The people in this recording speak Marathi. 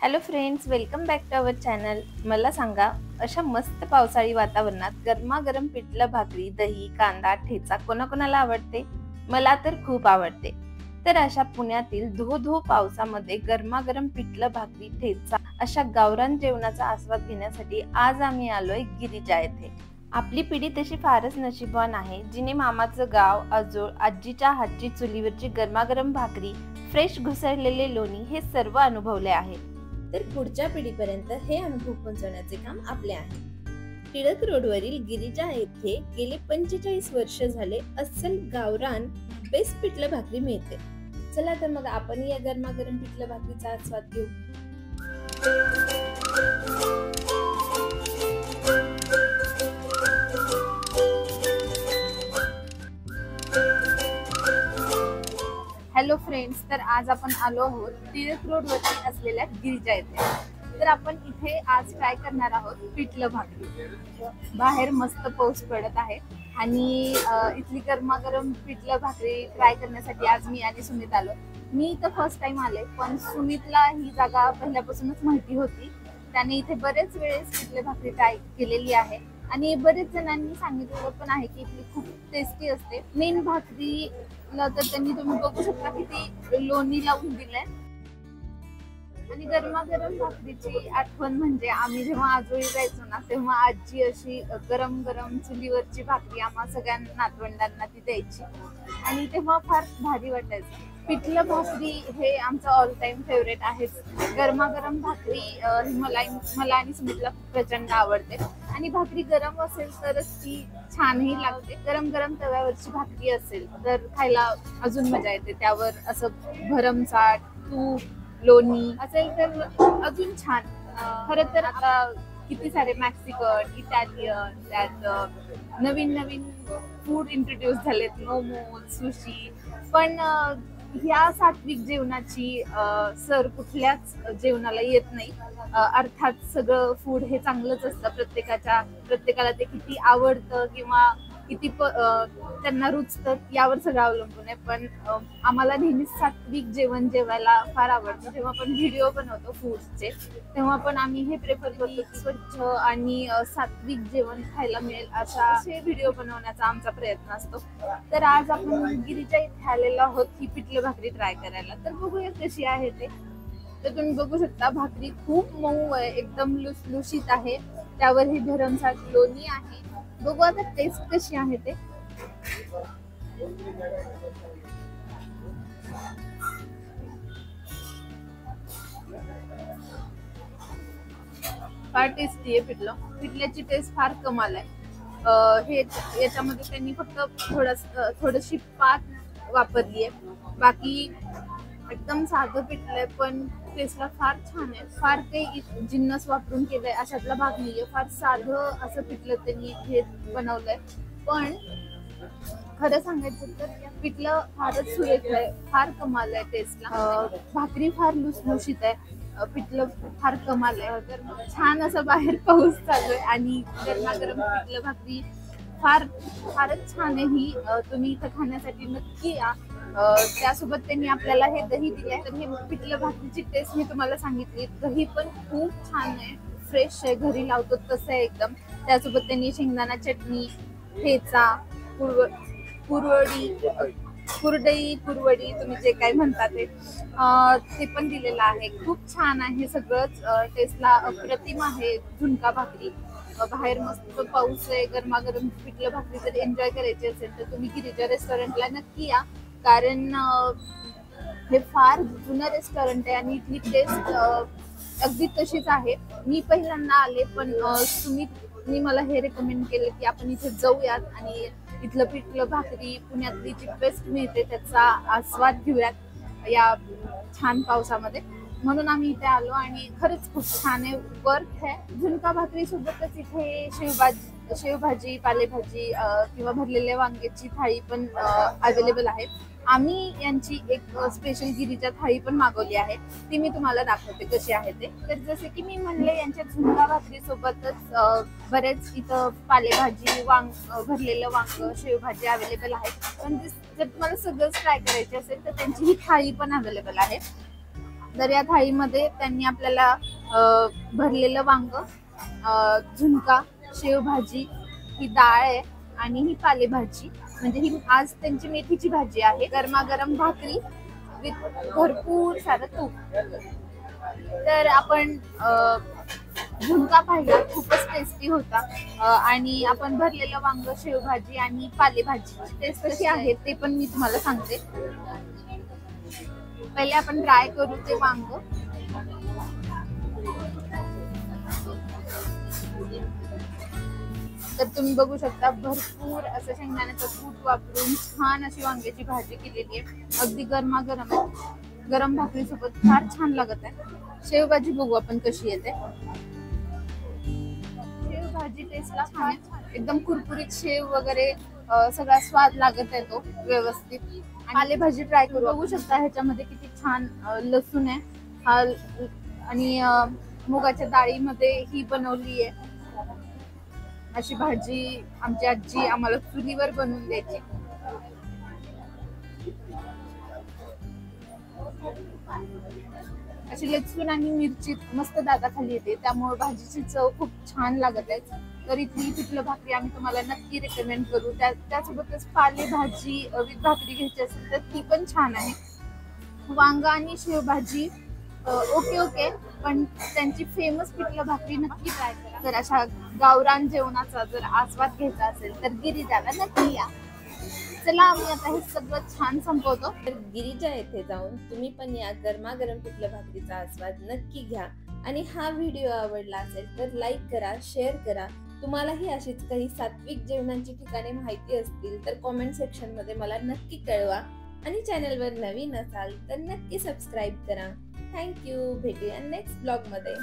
Hello friends, welcome back to our channel. मला सांगा, अशा मस्त पावसाळी वातावरणात गरमागरम पिठलं भाकरी, दही, कांदा, ठेचा कोणाकोणाला आवडते? मला तर खूप आवडते। तर अशा पुण्यातील धो धो पावसामध्ये गरमागरम पिठलं भाकरी, ठेचा अशा गावरान जेवणाचा आस्वाद घेण्यासाठी आज आम्ही आलोय गिरिजा येथे। आपली पिढी तशी फारच नशीबवान आहे, जिने मामाचं गाव, आजोळ, आजीच्या हातची चुलीवरची गरमागरम भाकरी, फ्रेश घुसळलेले लोणी हे सर्व अनुभवले आहे। तर पुढच्या पिढीपर्यंत हे अनुभव पोहोचवण्याचे काम आपले आहे। टिळक रोडवरील गिरिजा येथे गेले 45 वर्ष झाले अस्सल गावरान बेस्ट पिठलं भाकरी मिळते। चला तर मग आपण या गरमागरम पिठलं भाकरीचा आस्वाद घेऊ। हॅलो फ्रेंड्स, तर आज आपण आलो आहोत टिळक रोडवरती असलेल्या गिरिजा येथे। तर आपण इथे आज ट्राय करणार आहोत पिठलं भाकरी। बाहेर मस्त पाऊस पडत आहे आणि इथली गरमागरम पिठलं भाकरी ट्राय करण्यासाठी आज मी आणि सुमित आलो। मी इथं फर्स्ट टाइम आले, पण सुमितला ही जागा पहिल्यापासूनच माहिती होती। त्याने इथे बरेच वेळेस पिठलं भाकरी ट्राय केलेली आहे आणि बरेच जणांनी सांगितलं पण आहे की इथली खूप टेस्टी असते। मेन भाकरी तर त्यांनी तुम्ही बघू शकता की ती लोणी लावून दिलंय आणि गरमागरम भाकरीची आठवण म्हणजे आम्ही जेव्हा आजोळी जायचो ना, तेव्हा आजी अशी गरम गरम चुलीवरची भाकरी आम्हा सगळ्या नातवंडांना ती द्यायची आणि तेव्हा फार भारी वाटायचं। पिठलं भाकरी हे आमचं ऑल टाइम फेवरेट आहे। गरमागरम भाकरी मला आणि सुमितला प्रचंड आवडते आणि भाकरी गरम असेल तरच ती छानही लागते। गरम गरम तव्यावरची भाकरी असेल तर खायला अजून मजा येते। त्यावर असं भरमसाठ तूप, लोणी असेल तर अजून छान। खरं तर आता किती सारे मॅक्सिकन, इटालियन, त्यात नवीन नवीन फूड इंट्रोड्यूस झालेत, मोमोज, सुशी, पण ह्या सात्विक जेवणाची सर कुठल्याच जेवणाला येत नाही। अर्थात सगळं फूड हे चांगलंच असतं, प्रत्येकाला ते किती आवडतं किंवा किती त्यांना रुचतं यावर सगळं अवलंबून आहे। पण आम्हाला नेहमीच सात्विक जेवण जेवायला फार आवडतं। जेव्हा आपण व्हिडिओ बनवतो फूडचे, तेव्हा पण आम्ही हे प्रेफर करतो की स्वच्छ आणि सात्विक जेवण खायला मिळेल असे व्हिडिओ बनवण्याचा आमचा प्रयत्न असतो। तर आज आपण गिरिजा इथे आलेलो आहोत ही पिठलं भाकरी ट्राय करायला। तर बघूया कशी आहे ते। तर तुम्ही बघू शकता भाकरी खूप मऊ आहे, एकदम लुसलुशीत आहे। त्यावर ही भरमसाठ लोणी आहे। बघू आता टेस्ट कशी आहे ते। फार टेस्टी आहे पिठल्याची टेस्ट फार कमाल आहे। हे याच्यामध्ये त्यांनी फक्त थोडीशी पात वापरली आहे, बाकी एकदम साधं पिठलं आहे, पण टेस्टला फार छान आहे। फार काही जिन्नस वापरून केलंय अशातला भाग नाहीये, फार साधं असं पिठलं त्यांनी हे बनवलंय। पण खरं सांगायचं तर पिठलं फारच सुरेख आहे, फार कमाल आहे टेस्टला। भाकरी फार लुसलुशीत आहे, पिठलं फार कमाल आहे। तर छान असं बाहेर पाऊस चालू आहे आणि गरमागरम पिठलं भाकरी फारच छान आहे ही। तुम्ही इथं खाण्यासाठी नक्की या। त्यासोबत त्यांनी आपल्याला हे दही दिले, तर हे पिठलं भाकरीची टेस्ट मी तुम्हाला सांगितली। दही पण खूप छान आहे, फ्रेश आहे, घरी लावतो तसं आहे एकदम। त्यासोबत त्यांनी शेंगदाणा चटणी, ठेचा, कुरवडी तुम्ही जे काय म्हणता ते पण दिलेलं आहे। खूप छान आहे सगळंच, टेस्टला अप्रतिम आहे। झुणका भाकरी, बाहेर मस्त पाऊस आहे, गरमागरम पिठलं भाकरी जर एन्जॉय करायची असेल तर तुम्ही गिरिजा रेस्टॉरंटला नक्की या, कारण हे फार जुनं रेस्टॉरंट आहे आणि इथली टेस्ट अगदी तशीच आहे। मी पहिल्यांदा आले, पण सुमितनी मला हे रेकमेंड केलं की आपण इथे जाऊयात आणि इथलं पिठलं भाकरी पुण्यातली जी बेस्ट मिळते त्याचा आस्वाद घेऊयात या छान पावसामध्ये। म्हणून आम्ही इथे आलो आणि खरंच खूप छान आहे, वर्थ आहे। झुणका भाकरी सोबतच इथे शेवभाजी, पालेभाजी किंवा भरलेल्या वांग्याची थाळी पण अवेलेबल आहे। आम्ही यांची एक स्पेशल गिरिजा थाळी पण मागवली आहे, ती मी तुम्हाला दाखवते कशी आहे ते। तर जसे की मी म्हणले, यांच्या झुणका भाकरी सोबतच बरेच इथं पालेभाजी, भरलेलं वांग, शेवभाजी अवेलेबल आहे। पण जर तुम्हाला सगळंच ट्राय करायचे असेल तर त्यांची ही थाळी पण अवेलेबल आहे। तर या थाळीमध्ये त्यांनी आपल्याला भरलेलं वांग, झुणका, शेवभाजी, ही डाळ आहे आणि ही पालेभाजी, म्हणजे ही आज त्यांची मेथीची भाजी आहे, गरमागरम भाकरी विथ भरपूर सारं तूप. तर आपण झुणका पाहिला, खूपच टेस्टी होता. आणि आपण भरलेलं वांग, शेवभाजी आणि पालेभाजी टेस्ट कशी आहे ते पण मी तुम्हाला सांगते. पहिले आपण ट्राय करू ते वांग. तर तुम्ही बघू शकता भरपूर असं शेंगदाण्याचं कूट वापरून छान अशी वांग्याची भाजी केलेली आहे, अगदी गरमागरम आहे. गरम भाकरी सोबत फार छान लागत आहे. शेवभाजी बघू आपण कशी येते. शेवभाजी टेस्टला छान, एकदम कुरकुरीत शेव वगैरे सगळा स्वाद लागत आहे तो व्यवस्थित. पालेभाजी ट्राय करू. बघू शकता ह्याच्यामध्ये किती छान लसूण आहे आणि मुगाच्या डाळीमध्ये ही बनवली आहे. अशी भाजी आमची आजी आम्हाला चुलीवर बनवून द्यायची. अशी लसूण आणि मिरची मस्त दाताखाली येते, त्यामुळे भाजीची चव खूप छान लागत आहे. तर इथली पिठलं भाकरी आम्ही तुम्हाला नक्की रेकमेंड करू. त्यासोबतच पालेभाजी विथ भाकरी घ्यायची असेल तर ती पण छान आहे. वांगा आणि शेवभाजी ओके, पण त्यांची फेमस पिठलं भाकरी नक्की ट्राय करा. तर अशा गावरान जेवणाचा जर आस्वाद घ्यायचा असेल तर गिरिजाला नक्की या. चला आम्ही आता हे सगळं छान संपवतो. तर गिरिजा येथे जाऊन तुम्ही पण या गरमागरम पिठलं भाकरीचा आस्वाद नक्की घ्या. आणि हा व्हिडिओ आवडला असेल तर लाईक करा, शेअर करा. तुम्हालाही अशीच काही सात्विक जेवणाची ठिकाणे माहिती असतील तर कॉमेंट सेक्शन मध्ये मला नक्की कळवा. आणि चॅनलवर नवीन असाल तर नक्की सबस्क्राईब करा. थँक्यू. भेटूया नेक्स्ट ब्लॉग मध्ये.